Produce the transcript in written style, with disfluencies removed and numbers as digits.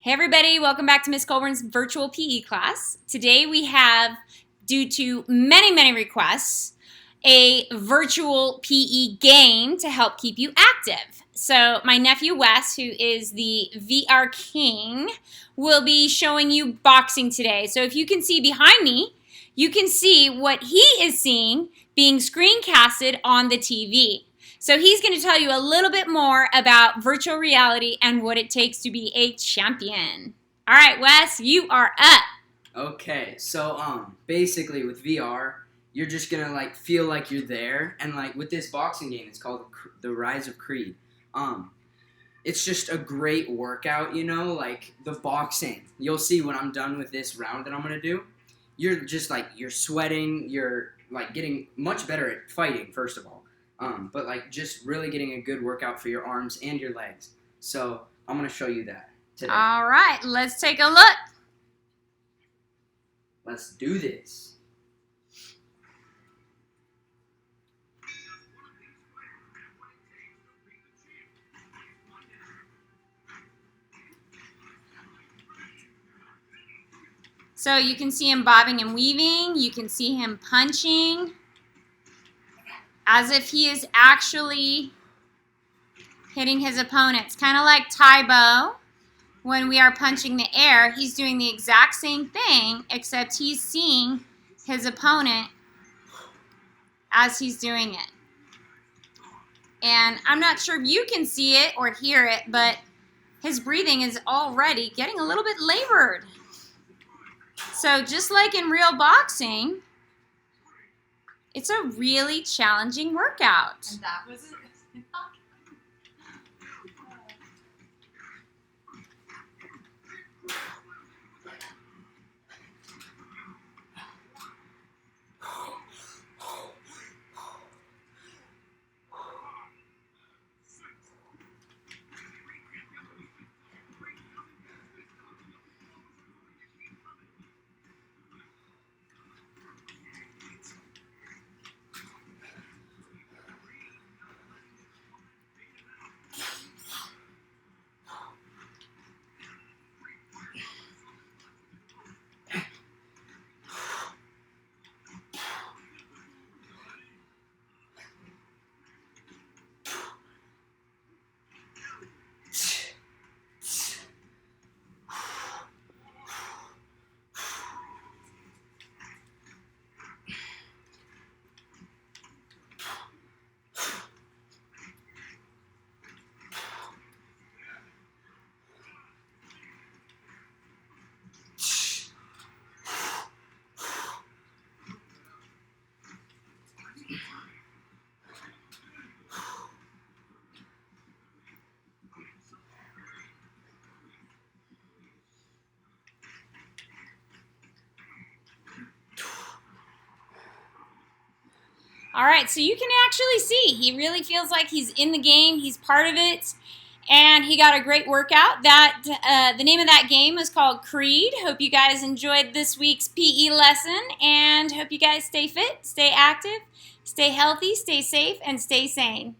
Hey everybody, welcome back to Miss Colburn's virtual PE class. Today we have, due to many requests, a virtual PE game to help keep you active. So my nephew Wes, who is the VR king, will be showing you boxing today. So if you can see behind me, you can see what he is seeing being screencasted on the TV. So he's going to tell you a little bit more about virtual reality and what it takes to be a champion. All right, Wes, you are up. Okay, so basically with VR, you're just gonna feel like you're there, and with this boxing game, it's called The Rise of Creed. It's just a great workout, like the boxing. You'll see when I'm done with this round that I'm gonna do. You're just you're sweating, you're getting much better at fighting, first of all. But just really getting a good workout for your arms and your legs. So I'm gonna show you that today. All right, let's take a look. Let's do this. So you can see him bobbing and weaving. You can see him punching as if he is actually hitting his opponents. Kind of like Taibo. When we are punching the air, he's doing the exact same thing, except he's seeing his opponent as he's doing it. And I'm not sure if you can see it or hear it, but his breathing is already getting a little bit labored. So just like in real boxing, it's a really challenging workout. And that was it. All right, so you can actually see he really feels like he's in the game. He's part of it, and he got a great workout. The name of that game is called Creed. Hope you guys enjoyed this week's PE lesson, and hope you guys stay fit, stay active, stay healthy, stay safe, and stay sane.